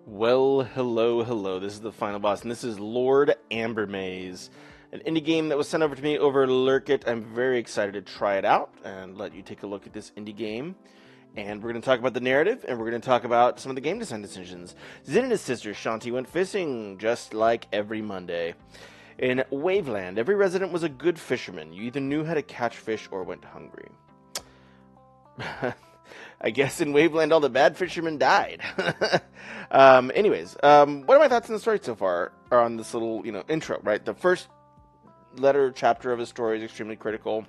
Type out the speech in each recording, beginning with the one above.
Well, hello. This is the final boss, and this is Lord Ambermaze, an indie game that was sent over to me over Lurkit. I'm very excited to try it out and let you take a look at this indie game. And we're going to talk about the narrative, and we're going to talk about some of the game design decisions. Zin and his sister Shanti went fishing just like every Monday. In Waveland, every resident was a good fisherman. You either knew how to catch fish or went hungry. I guess in Waveland, all the bad fishermen died. Anyways, what are my thoughts on the story so far? Or on this little, intro, right? The first chapter of a story is extremely critical.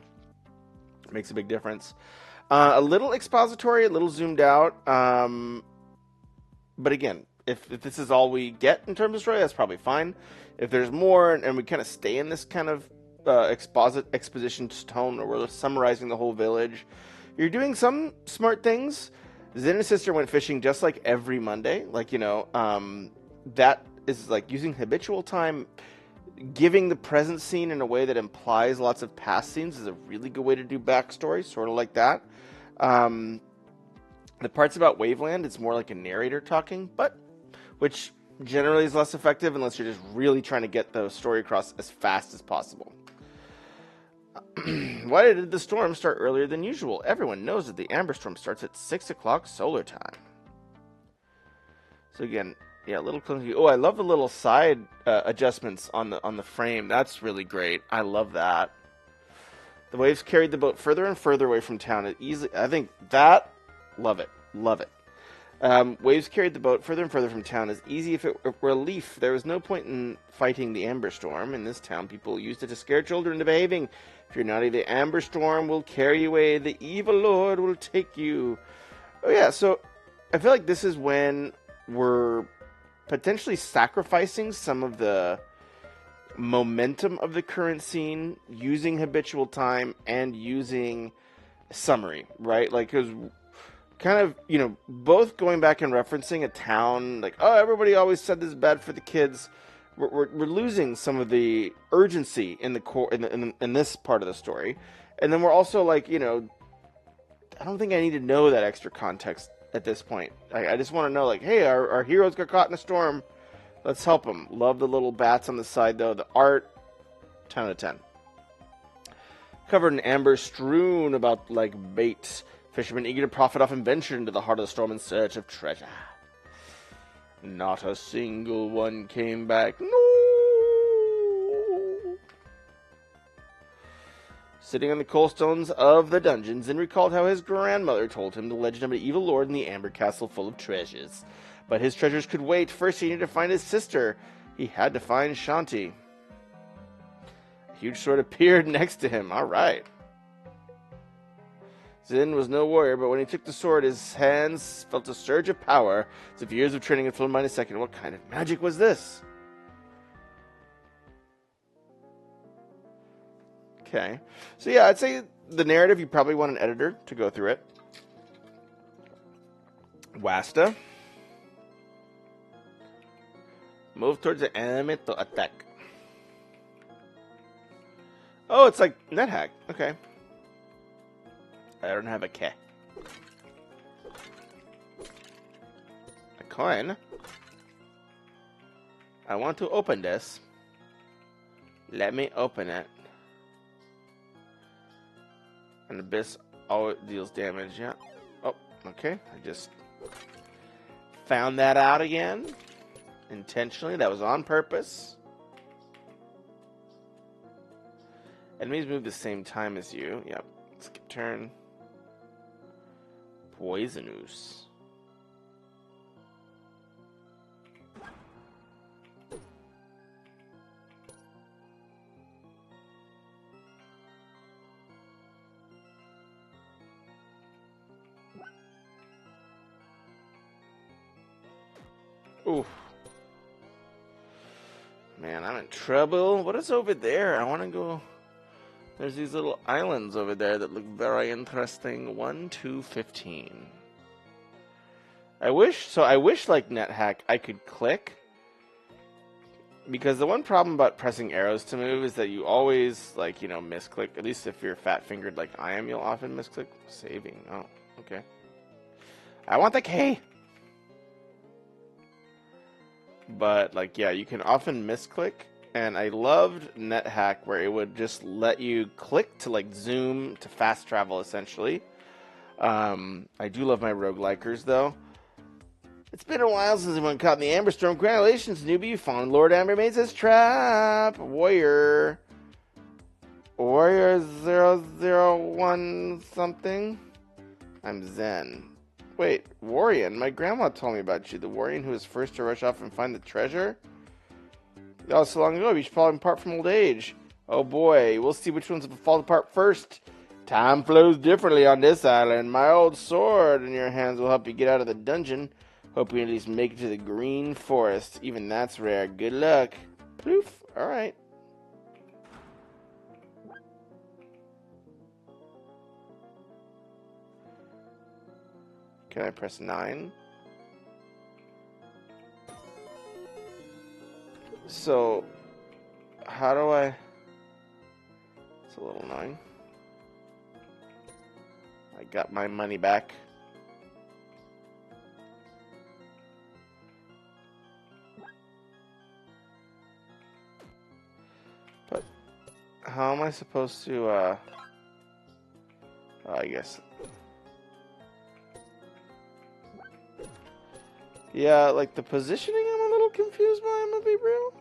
It makes a big difference. A little expository, a little zoomed out. But again, if this is all we get in terms of story, that's probably fine. If there's more, and we kind of stay in this kind of exposition tone, or we're summarizing the whole village, you're doing some smart things. Zin and his sister went fishing just like every Monday. That is like using habitual time. Giving the present scene in a way that implies lots of past scenes is a really good way to do backstory, sort of like that. The parts about Waveland, it's more like a narrator talking, which generally is less effective unless you're just really trying to get the story across as fast as possible. Why did the storm start earlier than usual? Everyone knows that the Amber Storm starts at 6 o'clock solar time. So again, yeah, a little clunky. Oh, I love the little side adjustments on the frame. That's really great. I love that. The waves carried the boat further and further away from town. I think that, love it. Waves carried the boat further and further from town as easy if it were a leaf. There was no point in fighting the Amber Storm. In this town, people used it to scare children into behaving. If you're naughty, the Amber Storm will carry you away. The evil Lord will take you. Oh yeah, so I feel like this is when we're potentially sacrificing some of the momentum of the current scene, using habitual time and using summary, right? Like, because kind of, both going back and referencing a town, like, oh, everybody always said this is bad for the kids. We're losing some of the urgency in the core in this part of the story, and then we're also like, I don't think I need to know that extra context at this point. I just want to know, like, hey, our heroes got caught in a storm. Let's help them. Love the little bats on the side, though. The art, 10 out of 10. Covered in amber, strewn about like bait. Fishermen eager to profit off and venture into the heart of the storm in search of treasure. Not a single one came back. No! Sitting on the coalstones of the dungeons, Zin recalled how his grandmother told him the legend of an evil lord in the Amber Castle full of treasures. But his treasures could wait. First, he needed to find his sister. He had to find Shanti. A huge sword appeared next to him. All right. Zin was no warrior, but when he took the sword, his hands felt a surge of power, as if years of training had flown by in a second. What kind of magic was this? Okay. So yeah, I'd say the narrative, you probably want an editor to go through it. Wasta. Move towards the enemy to attack. Oh, it's like nethack. Okay. I don't have a key. A coin. I want to open this. Let me open it. An abyss always deals damage, yeah. Oh, okay. I just found that out again. Intentionally. That was on purpose. Enemies move the same time as you. Yep. Skip turn. Poisonous. Oof. Man, I'm in trouble. What is over there? I want to go. There's these little islands over there that look very interesting. 1, 2, 15. I wish, like NetHack, I could click. Because the one problem about pressing arrows to move is that you always, misclick. At least if you're fat-fingered like I am, you'll often misclick. Saving. Oh, okay. I want the key! but like, yeah, you can often misclick. And I loved NetHack where it would just let you click to like zoom to fast travel essentially. I do love my roguelikers though. It's been a while since anyone caught in the Amber Storm. Congratulations, newbie. You found Lord Ambermaze's trap. Warrior 001 something. I'm Zen. Wait, Warrior. My grandma told me about you. The Warrior who was first to rush off and find the treasure? That was so long ago. You should fall apart from old age. Oh boy, we'll see which ones will fall apart first. Time flows differently on this island. My old sword in your hands will help you get out of the dungeon. Hope you at least make it to the green forest. Even that's rare. Good luck. Poof. Alright. Can I press 9? So, how do I... It's a little annoying. I got my money back. But, how am I supposed to, I guess... Yeah, like the positioning I'm a little confused by, I'm gonna be real.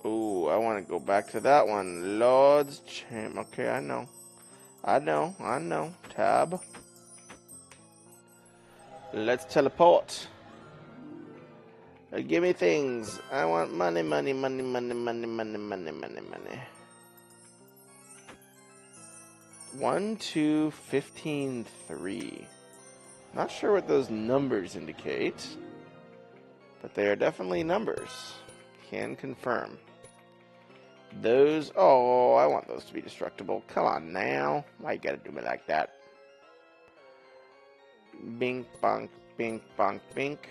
Ooh, I want to go back to that one. Lord's Champ. Okay, I know. Tab. Let's teleport. Give me things. I want money. 1, 2, 15, 3. Not sure what those numbers indicate, but they are definitely numbers. Can confirm. Those, oh, I want those to be destructible. Come on now. Why you gotta do me like that? Bink, bonk, bink, bonk, bink.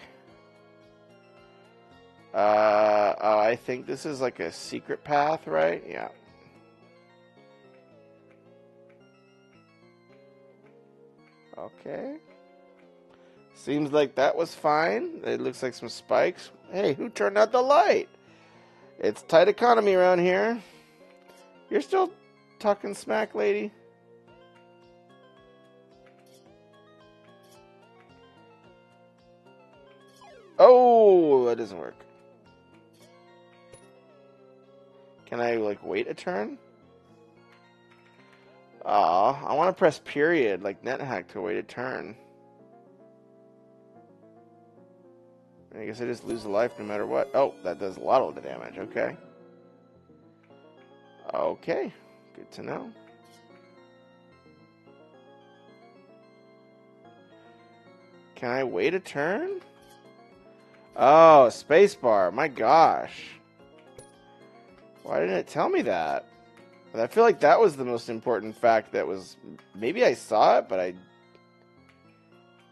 Oh, I think this is like a secret path, right? Yeah. Okay. Seems like that was fine. It looks like some spikes. Hey, who turned out the light? It's tight economy around here. You're still talking smack, lady? Oh, that doesn't work. Can I, like, wait a turn? Aw, I want to press period, like NetHack, to wait a turn. I guess I just lose a life no matter what. Oh, that does a lot of the damage. Okay. Okay. Good to know. Can I wait a turn? Oh, spacebar. My gosh. Why didn't it tell me that? I feel like that was the most important fact that was... Maybe I saw it, but I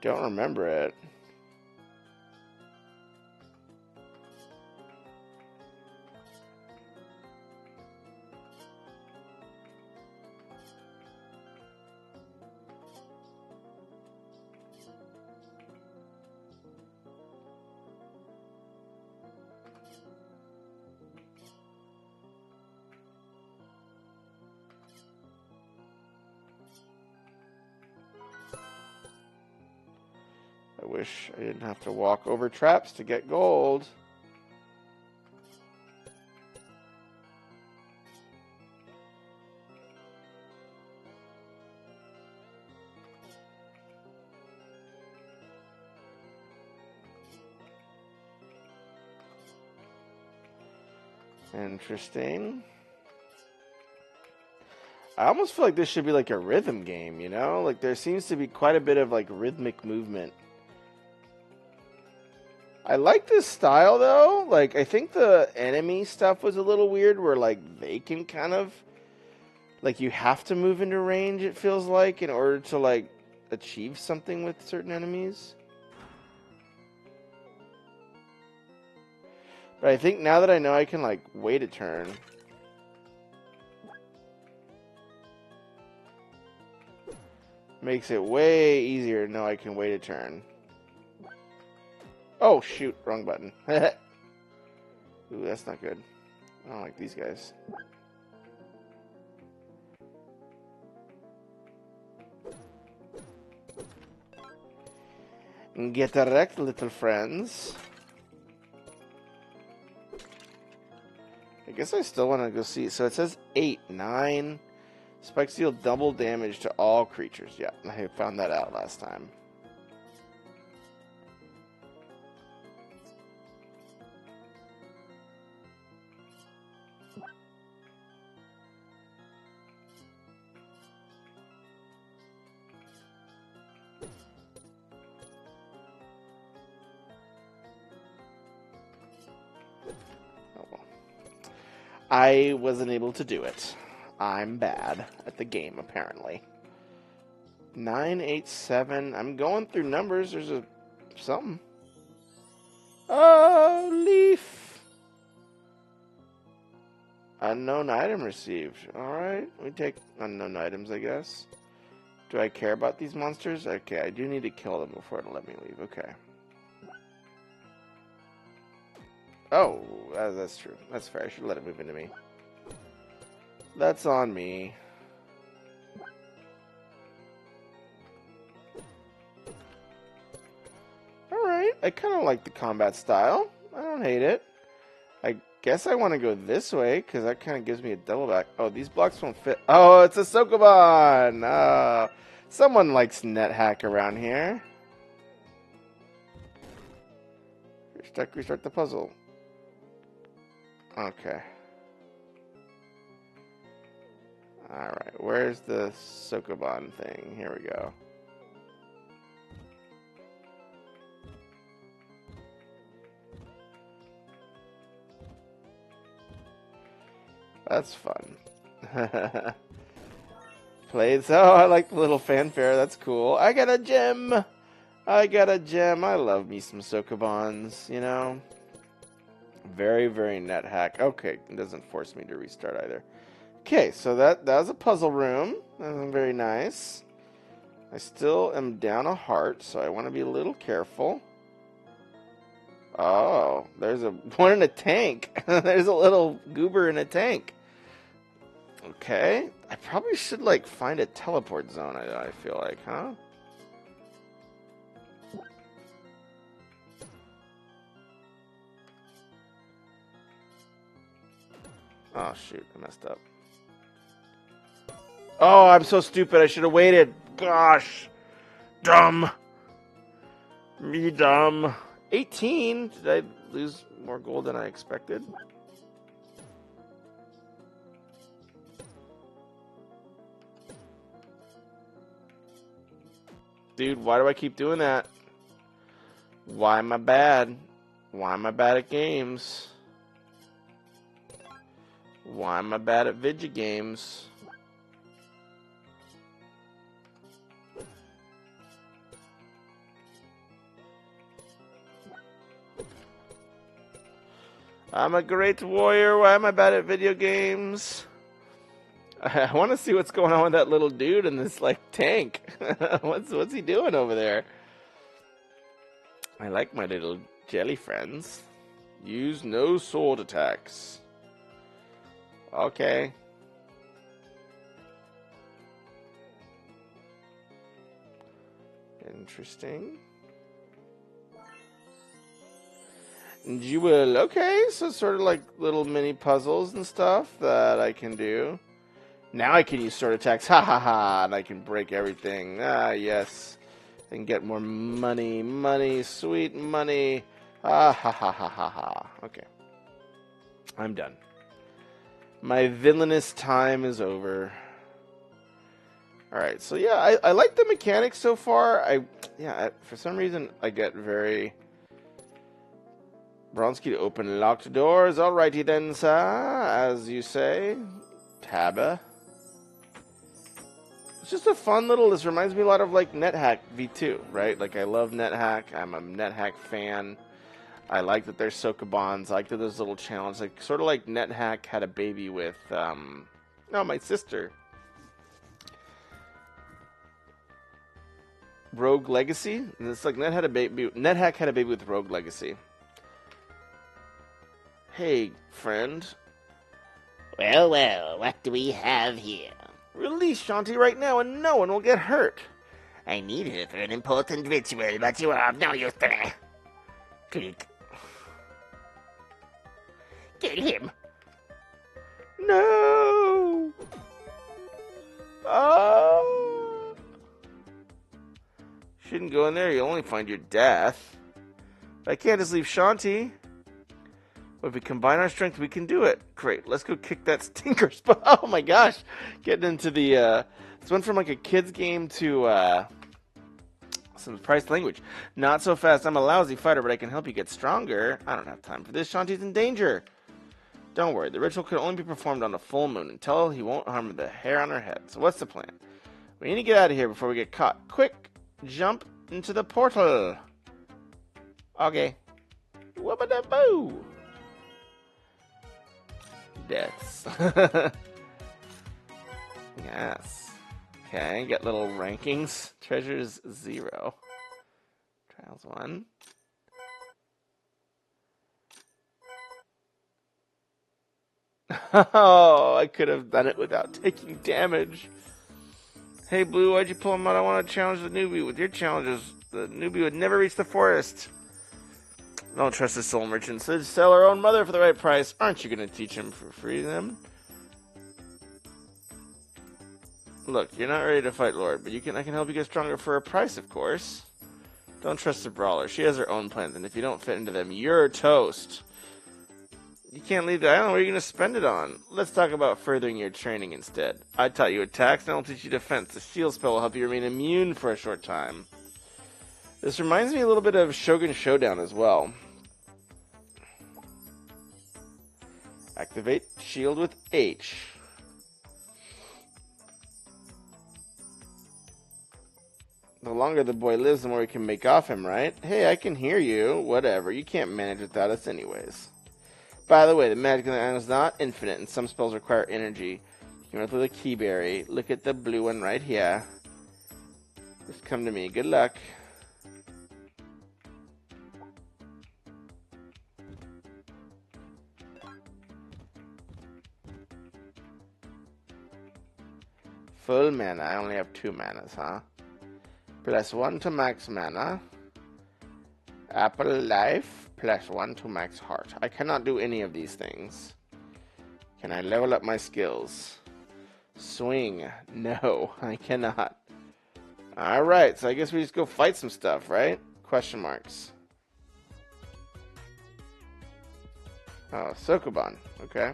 don't remember it. I wish I didn't have to walk over traps to get gold. Interesting. I almost feel like this should be like a rhythm game, you know? Like there seems to be quite a bit of like rhythmic movement. I like this style though. Like I think the enemy stuff was a little weird where like they can kind of like you have to move into range, it feels like, in order to like achieve something with certain enemies. But I think now that I know I can like wait a turn. Makes it way easier to know I can wait a turn. Oh, shoot. Wrong button. Ooh, that's not good. I don't like these guys. Get wrecked, little friends. I guess I still want to go see. So it says 8, 9. Spikes deal double damage to all creatures. Yeah, I found that out last time. I wasn't able to do it. I'm bad at the game, apparently. 9, 8, 7. I'm going through numbers. There's a something. Oh, leaf. Unknown item received. Alright, we take unknown items, I guess. Do I care about these monsters? Okay, I do need to kill them before it'll let me leave. Okay. Oh, that's true. That's fair. I should let it move into me. That's on me. Alright, I kind of like the combat style. I don't hate it. I guess I want to go this way, because that kind of gives me a double back. Oh, these blocks won't fit. Oh, it's a Sokoban! Someone likes NetHack around here. Restart the puzzle. Okay. Alright, where's the Sokoban thing? Here we go. That's fun. Played. Oh, I like the little fanfare. That's cool. I got a gem. I got a gem. I love me some Sokobans, you know. Very, very NetHack. Okay, it doesn't force me to restart either. Okay, so that was a puzzle room. That was very nice. I still am down a heart, so I want to be a little careful. Oh, there's a one in a tank. There's a little goober in a tank. Okay, I probably should like find a teleport zone. I feel like, huh? Oh shoot, I messed up. Oh, I'm so stupid. I should have waited. Gosh, dumb. Me dumb. 18. Did I lose more gold than I expected? Dude, why do I keep doing that? Why am I bad? Why am I bad at games? Why am I bad at video games? I'm a great warrior. Why am I bad at video games? I want to see what's going on with that little dude in this like tank. What's he doing over there? I like my little jelly friends. Use no sword attacks. Okay. Interesting. Jewel. Okay, so sort of like little mini puzzles and stuff that I can do. Now I can use sword attacks. Ha ha ha. And I can break everything. Ah, yes. I can get more money. Money. Sweet money. Ah ha ha ha ha ha. Okay. I'm done. My villainous time is over. Alright, so yeah, I like the mechanics so far. For some reason, I get very... Bronski to open locked doors. Alrighty then, sir. As you say. Tabba. It's just a fun little... This reminds me a lot of, like, NetHack V2, right? Like, I love NetHack. I'm a NetHack fan. I like that there's Sokobans. I like that there's little challenges. Like, sort of like NetHack had a baby with... no, my sister. Rogue Legacy? And it's like NetHack had a baby with Rogue Legacy. Hey, friend. Well, well, what do we have here? Release Shanti right now and no one will get hurt. I need her for an important ritual, but you are of no use to me. Click. Kill him. No! Oh! Shouldn't go in there, you'll only find your death. But I can't just leave Shanti. But if we combine our strength, we can do it. Great, let's go kick that stinker spot. Oh my gosh! Getting into the, this went from like a kid's game to, some surprised language. Not so fast, I'm a lousy fighter, but I can help you get stronger. I don't have time for this, Shanti's in danger. Don't worry, the ritual can only be performed on a full moon until he won't harm the hair on her head. So what's the plan? We need to get out of here before we get caught. Quick, jump into the portal. Okay. Whoop-a-da-boo. Deaths. Yes. Okay, get little rankings. Treasures 0. Trials 1. Oh, I could have done it without taking damage. Hey, Blue, why'd you pull him out? I want to challenge the newbie. With your challenges, the newbie would never reach the forest. Don't trust the soul merchant. So sell our own mother for the right price. Aren't you going to teach him for free then? Look, you're not ready to fight Lord, but I can help you get stronger for a price, of course. Don't trust the brawler. She has her own plans, and if you don't fit into them, you're toast. You can't leave the island. What are you going to spend it on? Let's talk about furthering your training instead. I taught you attacks, and I'll teach you defense. The shield spell will help you remain immune for a short time. This reminds me a little bit of Shogun Showdown as well. Activate shield with H. The longer the boy lives, the more we can make off him, right? Hey, I can hear you. Whatever. You can't manage without us anyways. By the way, the magic in the island is not infinite, and some spells require energy. You can run through the keyberry. Look at the blue one right here. Just come to me. Good luck. Full mana. I only have 2 manas, huh? Plus 1 to max mana. Apple life. Plus 1 to max heart. I cannot do any of these things. Can I level up my skills? Swing. No, I cannot. Alright, so I guess we just go fight some stuff, right? Question marks. Oh, Sokoban. Okay.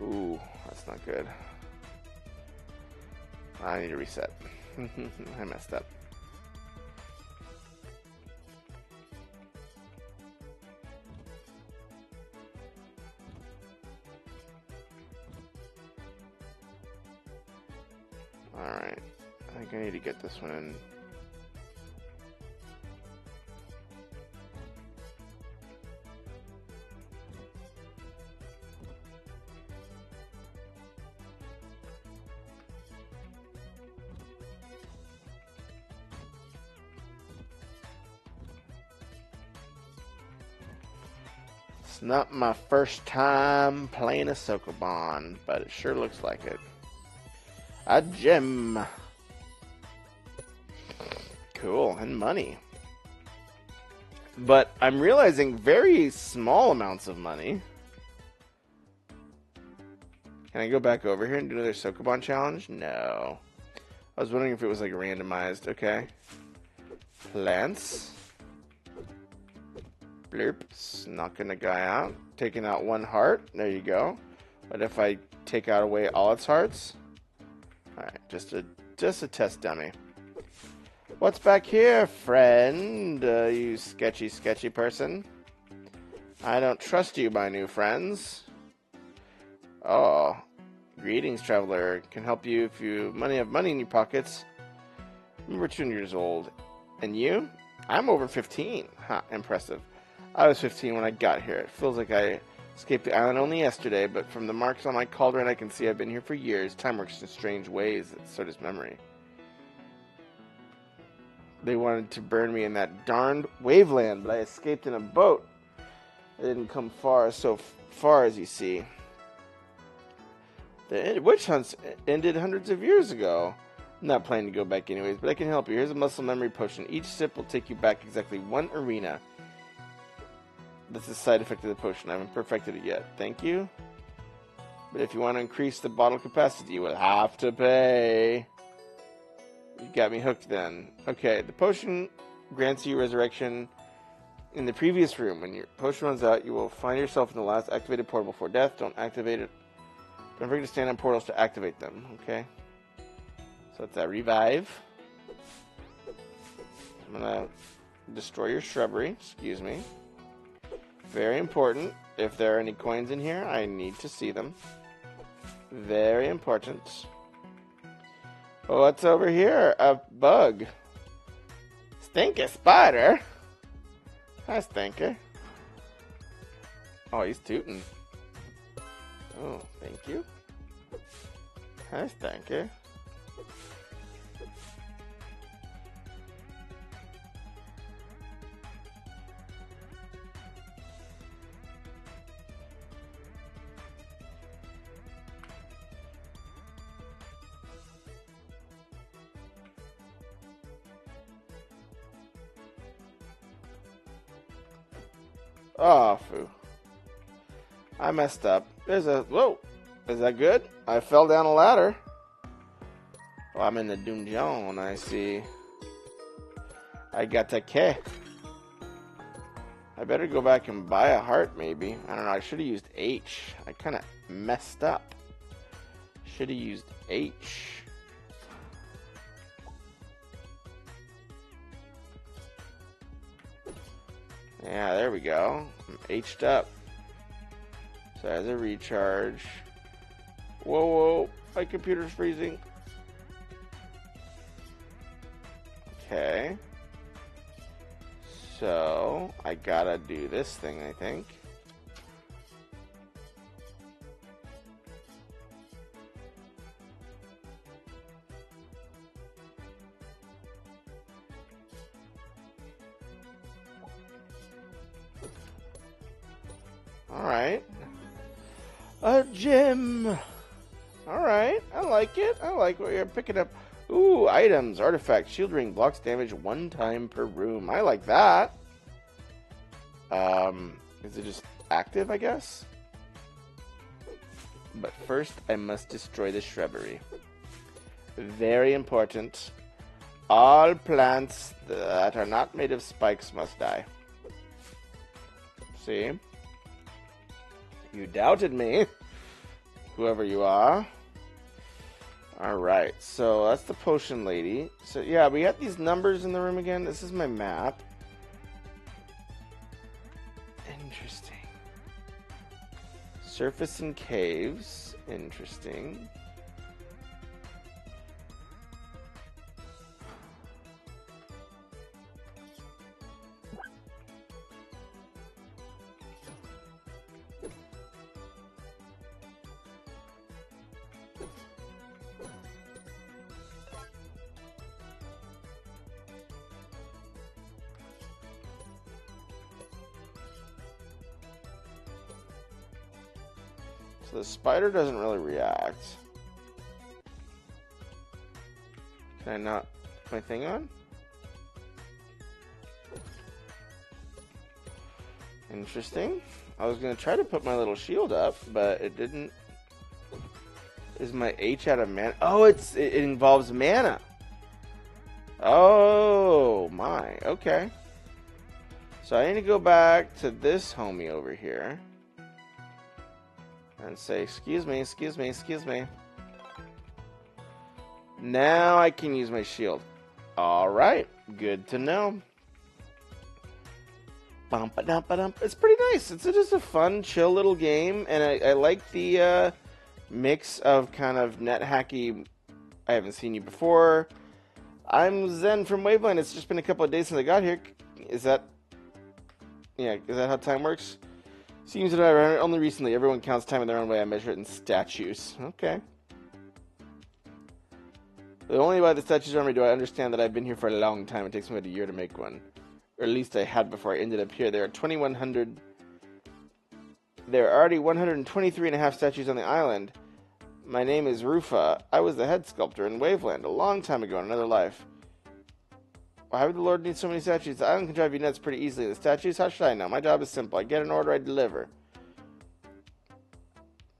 Ooh, that's not good. I need to reset. I messed up. Alright. I think I need to get this one in. It's not my first time playing a Sokoban, but it sure looks like it. A gem. Cool, and money. But I'm realizing very small amounts of money. Can I go back over here and do another Sokoban challenge? No. I was wondering if it was like randomized. Okay. Plants. Blurp. Knocking a guy out. Taking out 1 heart. There you go. What if I take out away all its hearts? Alright, just a test dummy. What's back here, friend? You sketchy person. I don't trust you, my new friends. Oh. Greetings, traveler. Can help you if you have money in your pockets. Remember, 2 years old. And you? I'm over 15. Ha, impressive. I was 15 when I got here. It feels like I escaped the island only yesterday, but from the marks on my cauldron I can see I've been here for years. Time works in strange ways, so does memory. They wanted to burn me in that darned waveland, but I escaped in a boat. I didn't come so far as you see. The witch hunts ended hundreds of years ago. I'm not planning to go back anyways, but I can help you. Here's a muscle memory potion. Each sip will take you back exactly 1 arena. That's the side effect of the potion. I haven't perfected it yet. Thank you. But if you want to increase the bottle capacity, you will have to pay. You got me hooked then. Okay, the potion grants you resurrection in the previous room. When your potion runs out, you will find yourself in the last activated portal before death. Don't activate it. Don't forget to stand on portals to activate them. Okay. So it's a revive. I'm going to destroy your shrubbery. Excuse me. Very important. If there are any coins in here, I need to see them. Very important. Oh, what's over here? A bug. Stinker spider. Hi, Stinker. Oh, he's tooting. Oh, thank you. Hi, Stinker. Oh, foo. I messed up. There's a... Whoa. Is that good? I fell down a ladder. Oh, I'm in the dungeon, I see. I got a key. I better go back and buy a heart, maybe. I don't know. I should have used H. I kind of messed up. Should have used H. Yeah, there we go. I'm H'd up. So as a recharge. Whoa, whoa. My computer's freezing. Okay. So, I gotta do this thing, I think. Alright. A gem! Alright, I like it. I like what you're picking up. Ooh, items, artifacts, shield ring, blocks damage 1 time per room. I like that. Is it just active, I guess? But first, I must destroy the shrubbery. Very important. All plants that are not made of spikes must die. See? You doubted me. Whoever you are. Alright, so that's the potion lady. So yeah, we got these numbers in the room again. This is my map. Interesting. Surface and caves. Interesting. So the spider doesn't really react. Can I not put my thing on? Interesting. I was going to try to put my little shield up, but it didn't. Is my H out of mana? Oh, it involves mana. Oh, my. Okay. So I need to go back to this homie over here. And say, excuse me, excuse me, excuse me. Now I can use my shield. Alright, good to know. It's pretty nice. It's just a fun, chill little game. And I like the mix of kind of net hacky, I haven't seen you before. I'm Zen from Waveland. It's just been a couple of days since I got here. Is that... Yeah, is that how time works? Seems that I ran it only recently. Everyone counts time in their own way. I measure it in statues. Okay. But only by the statues on me do I understand that I've been here for a long time. It takes me about a year to make one. Or at least I had before I ended up here. There are 2,100... There are already 123 and a half statues on the island. My name is Rufa. I was the head sculptor in Waveland a long time ago in another life. Why would the Lord need so many statues? The island can drive you nuts pretty easily. The statues? How should I know? My job is simple. I get an order, I deliver.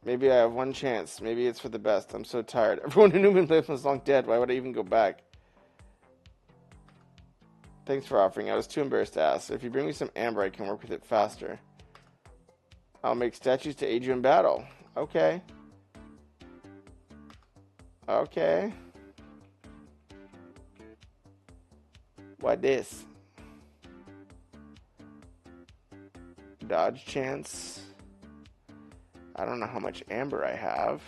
Maybe I have one chance. Maybe it's for the best. I'm so tired. Everyone who knew me in Waveland is long dead. Why would I even go back? Thanks for offering. I was too embarrassed to ask. If you bring me some amber, I can work with it faster. I'll make statues to aid you in battle. Okay. Okay. What this? Dodge chance. I don't know how much amber I have.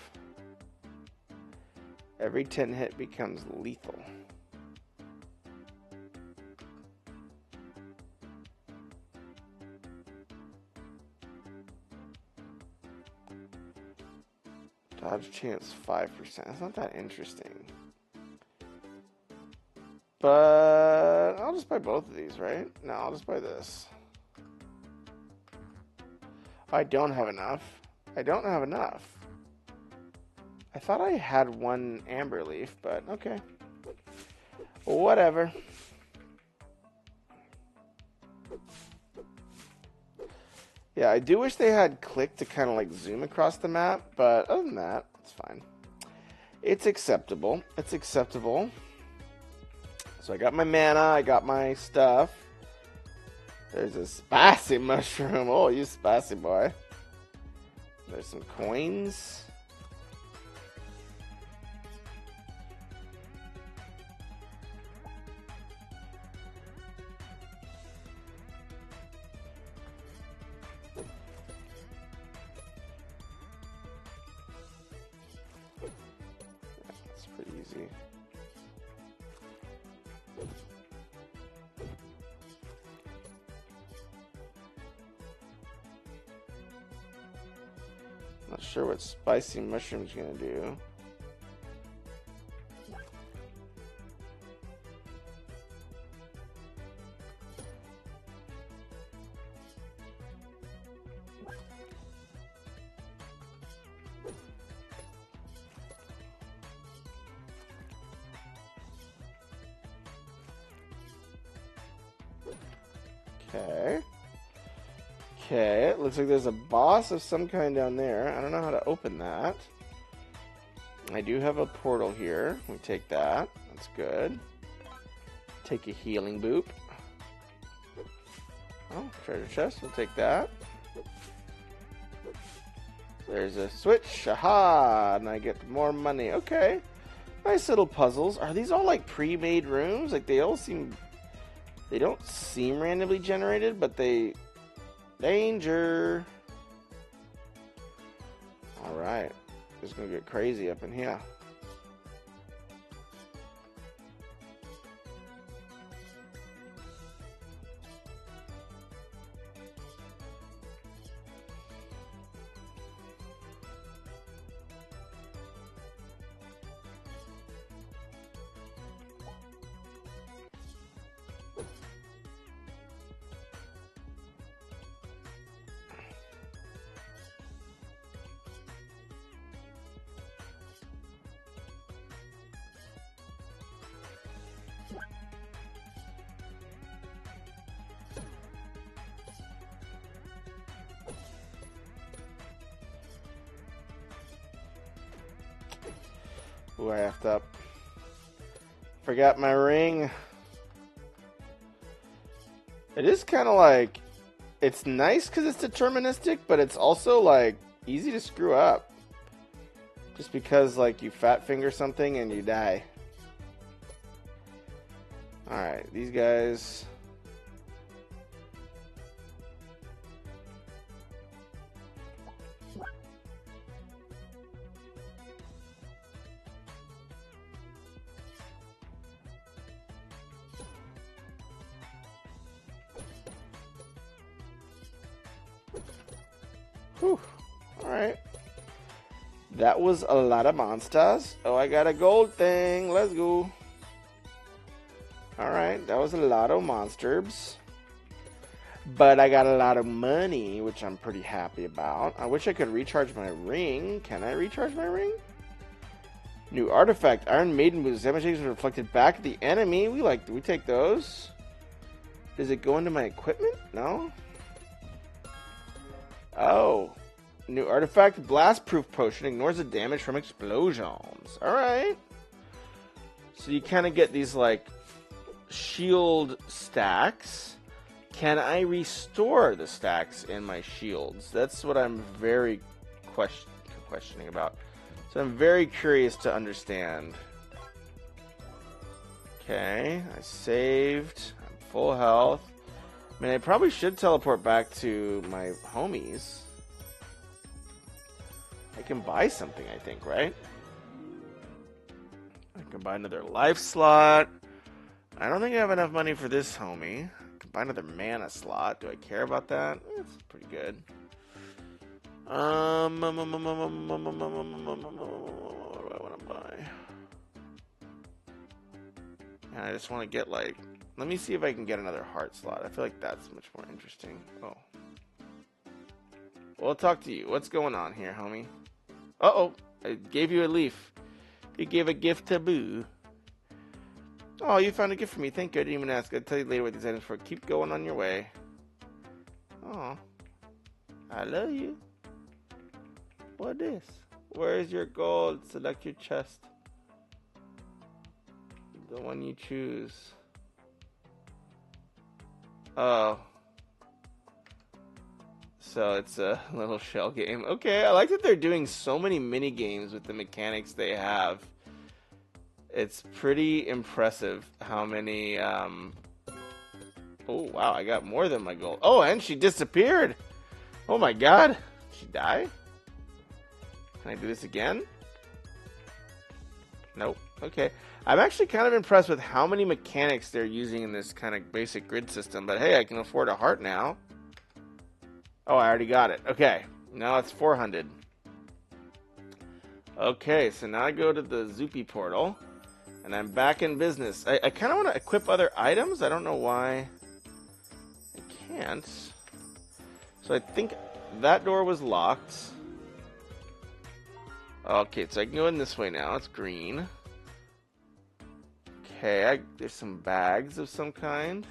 Every 10 hit becomes lethal. Dodge chance 5%. That's not that interesting. But I'll just buy both of these, right? No, I'll just buy this. I don't have enough. I don't have enough. I thought I had one amber leaf, but okay. Whatever. Yeah, I do wish they had click to kind of like zoom across the map, but other than that, it's fine. It's acceptable. It's acceptable. So I got my mana, I got my stuff. There's a spicy mushroom. Oh, you spicy boy. There's some coins. That's pretty easy. Not sure what spicy mushroom's gonna do. Okay. Okay, it looks like there's a boss of some kind down there. I don't know how to open that. I do have a portal here. We take that. That's good. Take a healing boop. Oh, treasure chest. We'll take that. There's a switch. Aha! And I get more money. Okay. Nice little puzzles. Are these all like pre-made rooms? Like they all seem... They don't seem randomly generated, but they... Danger! Alright. It's gonna get crazy up in here. Ooh, I effed up. Forgot my ring. It is kind of like... It's nice because it's deterministic, but it's also, like, easy to screw up. Just because, like, you fat finger something and you die. Alright, these guys... Whew. Alright. That was a lot of monsters. Oh, I got a gold thing. Let's go. Alright, that was a lot of monsters. But I got a lot of money, which I'm pretty happy about. I wish I could recharge my ring. Can I recharge my ring? New artifact. Iron Maiden boots. Damage is reflected back at the enemy. We take those. Does it go into my equipment? No. Oh. New artifact. Blast-proof potion. Ignores the damage from explosions. Alright. So you kind of get these, like, shield stacks. Can I restore the stacks in my shields? That's what I'm very questioning about. So I'm very curious to understand. Okay, I saved. I'm full health. I mean, I probably should teleport back to my homies. I can buy something, I think, right? I can buy another life slot. I don't think I have enough money for this homie. I can buy another mana slot. Do I care about that? It's pretty good. What do I want to buy? And I just want to get, like... Let me see if I can get another heart slot. I feel like that's much more interesting. Oh. Well, I'll talk to you. What's going on here, homie? Uh-oh. I gave you a leaf. You gave a gift to Boo. Oh, you found a gift for me. Thank you. I didn't even ask. I'll tell you later what these items for. Keep going on your way. Oh. I love you. What is? Where is your gold? Select your chest. The one you choose. Oh. So it's a little shell game. Okay, I like that they're doing so many mini games with the mechanics they have. It's pretty impressive how many, Oh, wow, I got more than my gold. Oh, and she disappeared! Oh my god! Did she die? Can I do this again? Nope. Okay. I'm actually kind of impressed with how many mechanics they're using in this kind of basic grid system. But hey, I can afford a heart now. Oh, I already got it. Okay. Now it's 400. Okay, so now I go to the Zoopy portal. And I'm back in business. I kind of want to equip other items. I don't know why I can't. So I think that door was locked. Okay, so I can go in this way now. It's green. Okay, there's some bags of some kind.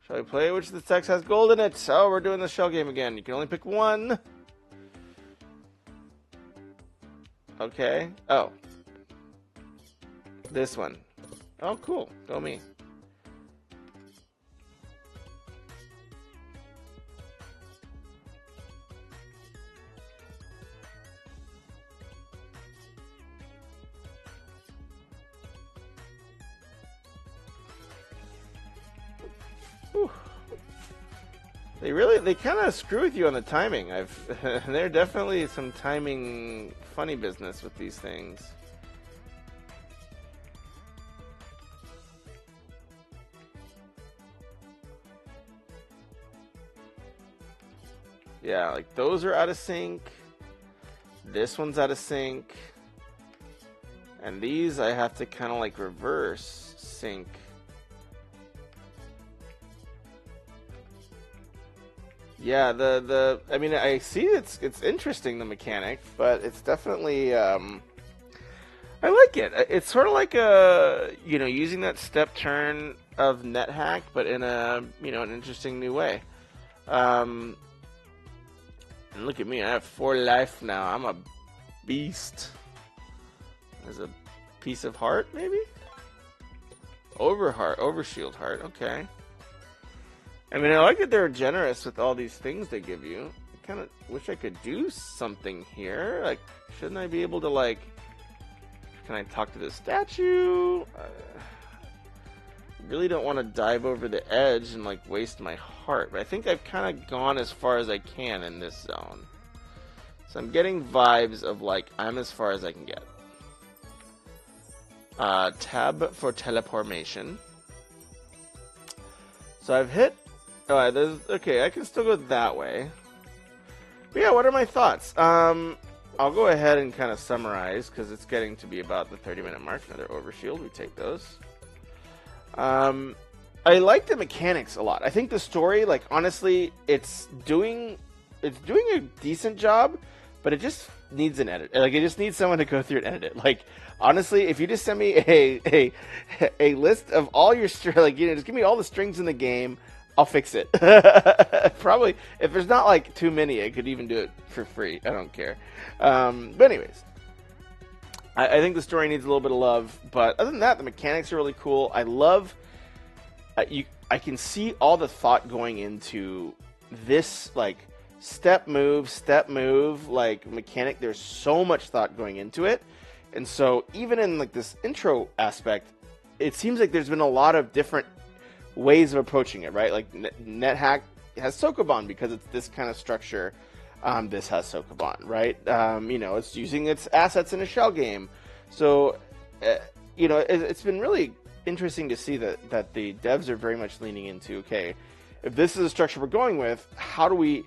Shall we play? Which of the text has gold in it? Oh, we're doing the shell game again. You can only pick one. Okay. Oh. This one. Oh, cool. Go me. Whew. They kind of screw with you on the timing. They're definitely some timing funny business with these things. Yeah, like those are out of sync. This one's out of sync. And these I have to kind of like reverse sync. Yeah, I mean, I see it's interesting, the mechanic, but it's definitely I like it. It's sort of like using that step turn of NetHack, but in a an interesting new way. And look at me, I have 4 life now. I'm a beast. There's a piece of heart, maybe? Overshield heart, okay. I mean, I like that they're generous with all these things they give you. I kind of wish I could do something here. Like, shouldn't I be able to, like... Can I talk to the statue? Really don't want to dive over the edge and, like, waste my heart. But I think I've kind of gone as far as I can in this zone. So I'm getting vibes of, like, I'm as far as I can get. Tab for teleportation. So I've hit... okay, I can still go that way. But yeah, what are my thoughts? I'll go ahead and kind of summarize because it's getting to be about the 30-minute mark. Another overshield, we take those. I like the mechanics a lot. I think the story, like honestly, it's doing a decent job, but it just needs an edit. Like it just needs someone to go through and edit it. Like honestly, if you just send me a list of all your like just give me all the strings in the game, I'll fix it. Probably if there's not like too many, I could even do it for free. I don't care. But anyways, I think the story needs a little bit of love, but other than that, the mechanics are really cool. I love I can see all the thought going into this like step move like mechanic. There's so much thought going into it, and so even in like this intro aspect, it seems like there's been a lot of different ways of approaching it, right? Like NetHack has Sokoban because it's this kind of structure. This has Sokoban, right? It's using its assets in a shell game. So, it's been really interesting to see that the devs are very much leaning into, okay, if this is a structure we're going with, how do we,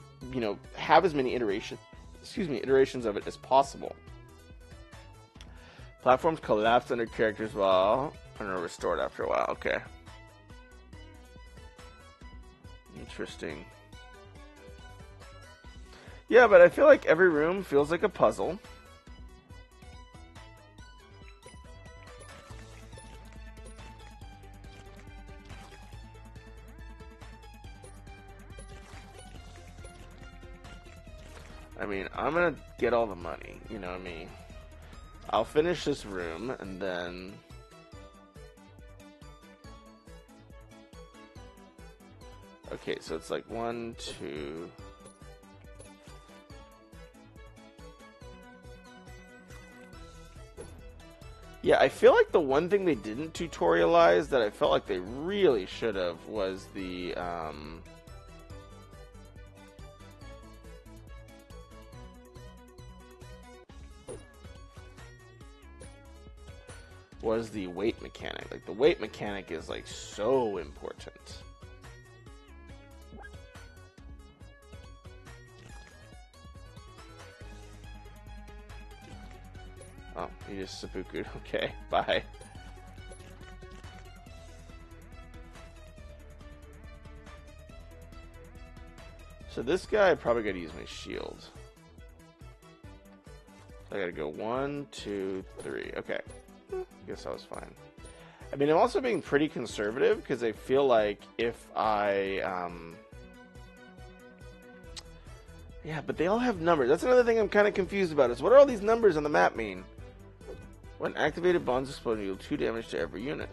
have as many iterations of it as possible? Platforms collapse under characters while and are restored after a while. Okay. Interesting. Yeah, but I feel like every room feels like a puzzle. I mean, I'm gonna get all the money, you know what I mean? I'll finish this room, and then... Okay, so it's like 1, 2... Yeah, I feel like the one thing they didn't tutorialize that I felt like they really should have was the, weight mechanic. Like, the weight mechanic is, like, so important. Oh, you just seppuku. Okay, bye. So this guy, I probably gotta use my shield. So I gotta go 1, 2, 3. Okay. I guess I was fine. I mean, I'm also being pretty conservative because I feel like if I, yeah, but they all have numbers. That's another thing I'm kind of confused about is what do all these numbers on the map mean? When activated bonds explode, you deal 2 damage to every unit.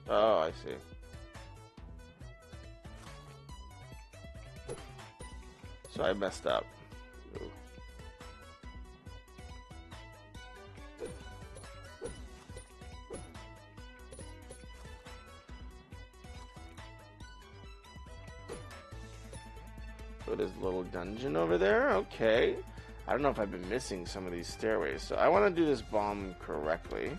Oh, I see. So I messed up. Ooh. So there's a little dungeon over there. Okay. I don't know if I've been missing some of these stairways. So I want to do this bomb correctly.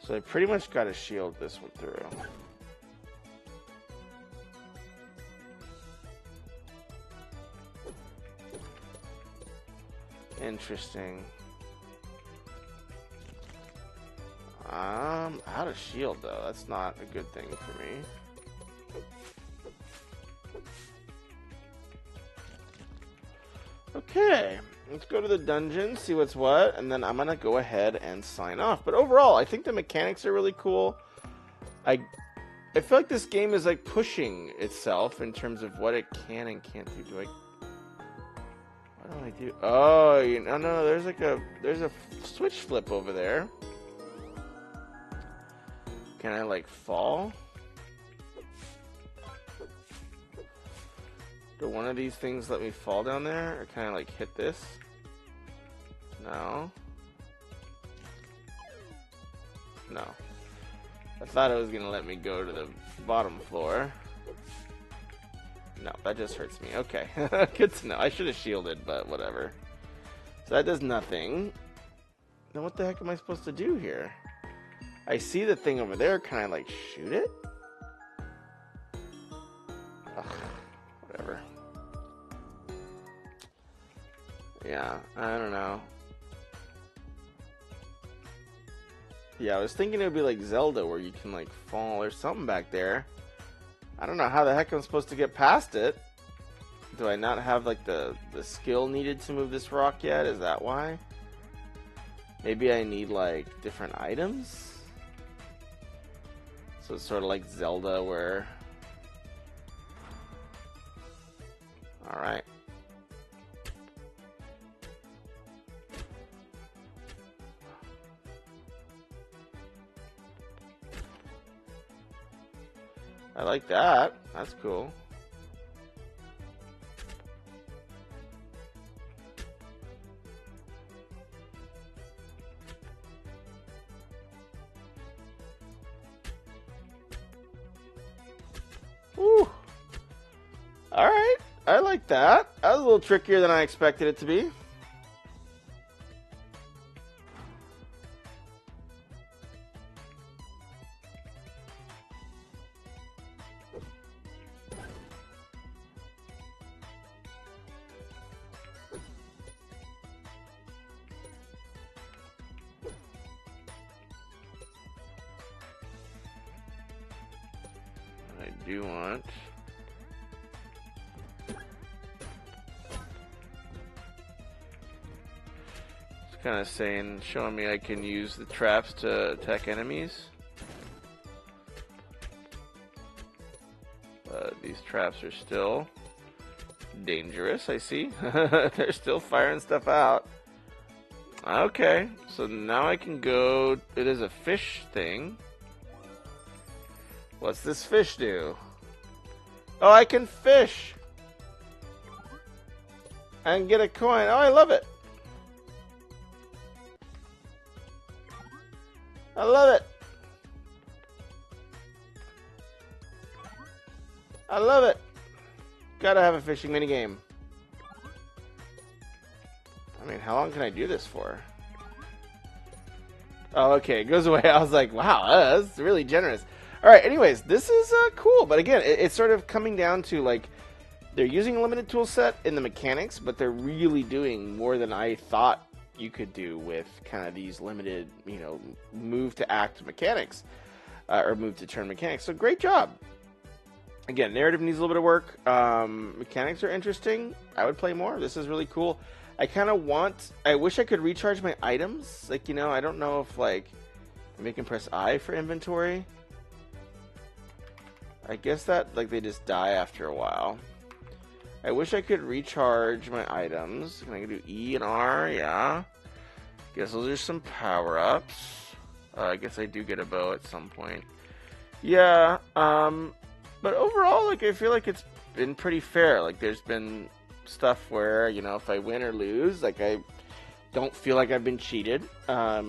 So I pretty much got to shield this one through. Interesting. Out of shield though. That's not a good thing for me. Okay, let's go to the dungeon, see what's what, and then I'm gonna go ahead and sign off. But overall, I think the mechanics are really cool. I feel like this game is like pushing itself in terms of what it can and can't do. What do I do? Oh, no, there's a switch flip over there. Can I like fall? Do one of these things let me fall down there? Or can I like hit this? No. No. I thought it was going to let me go to the bottom floor. No, that just hurts me. Okay. Good to know. I should have shielded, but whatever. So that does nothing. Then what the heck am I supposed to do here? I see the thing over there. Can I, like, shoot it? Ugh, whatever. Yeah, I don't know. Yeah, I was thinking it would be like Zelda where you can, like, fall or something back there. I don't know how the heck I'm supposed to get past it. Do I not have, like, the skill needed to move this rock yet? Is that why? Maybe I need, like, different items? So it's sort of like Zelda where... Alright. I like that. That's cool. Woo! Alright. I like that. That was a little trickier than I expected it to be. I do want... It's kind of saying, showing me I can use the traps to attack enemies. These traps are still dangerous, I see. They're still firing stuff out. Okay, so now I can go... It is a fish thing. What's this fish do? Oh, I can fish! And get a coin. Oh, I love it! I love it! I love it! Gotta have a fishing minigame. I mean, how long can I do this for? Oh, okay, it goes away. I was like, wow, that's really generous. Alright, anyways, this is cool, but again, it's sort of coming down to, like, they're using a limited tool set in the mechanics, but they're really doing more than I thought you could do with kind of these limited, you know, move to act mechanics, or move to turn mechanics. So great job. Again, narrative needs a little bit of work. Mechanics are interesting. I would play more. This is really cool. I wish I could recharge my items. Like, you know, I don't know if, like, maybe I can press I for inventory. I guess that, like, they just die after a while. I wish I could recharge my items. Can I do E and R? Yeah. Guess those are some power-ups. I guess I do get a bow at some point. Yeah, but overall, like, I feel like it's been pretty fair. Like, there's been stuff where, you know, if I win or lose, like, I don't feel like I've been cheated. I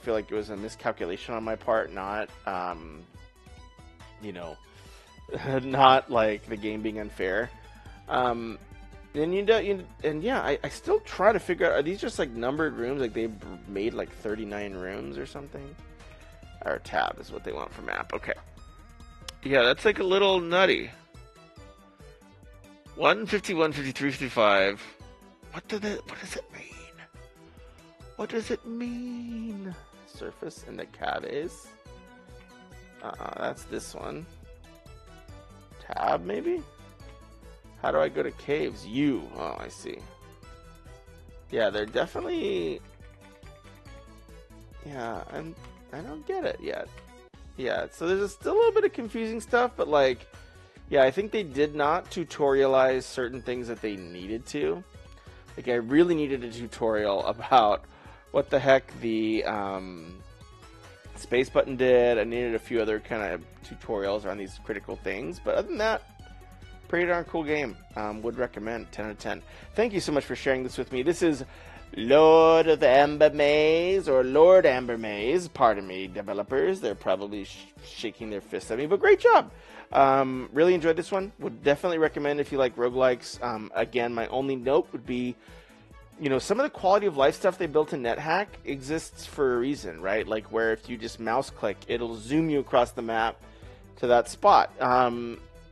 feel like it was a miscalculation on my part, not, you know, not, like, the game being unfair. And yeah, I still try to figure out, are these just, like, numbered rooms? Like, they made, like, 39 rooms or something? Or tab is what they want for map. Okay. Yeah, that's, like, a little nutty. 151, 53, 55. What does it mean? What does it mean? Surface in the caves? That's this one. Tab, maybe? How do I go to caves? U. Oh, I see. Yeah, they're definitely... Yeah, I don't get it yet. Yeah, so there's still a little bit of confusing stuff, but, like... Yeah, I think they did not tutorialize certain things that they needed to. Like, I really needed a tutorial about what the heck the space button did. I needed a few other kind of tutorials around these critical things. But other than that, Pretty darn cool game. Would recommend. 10 out of 10. Thank you so much for sharing this with me. This is Lord of the Ambermaze, or Lord Ambermaze. Pardon me, developers. They're probably shaking their fists at me, but great job. Really enjoyed this one. Would definitely recommend if you like roguelikes. Again, my only note would be, you know, some of the quality of life stuff they built in NetHack exists for a reason, right? Like where if you just mouse click, it'll zoom you across the map to that spot.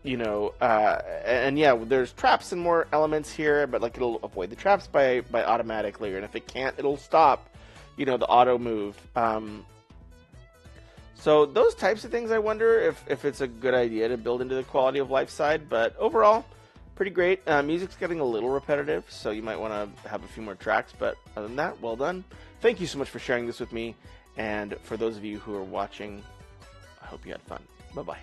You know, and yeah, there's traps and more elements here, but like it'll avoid the traps by automatically, and if it can't, it'll stop, you know, the auto move. So those types of things, I wonder if it's a good idea to build into the quality of life side, but overall, pretty great. Music's getting a little repetitive, so you might want to have a few more tracks, but other than that, well done. Thank you so much for sharing this with me, and for those of you who are watching, I hope you had fun. Bye-bye.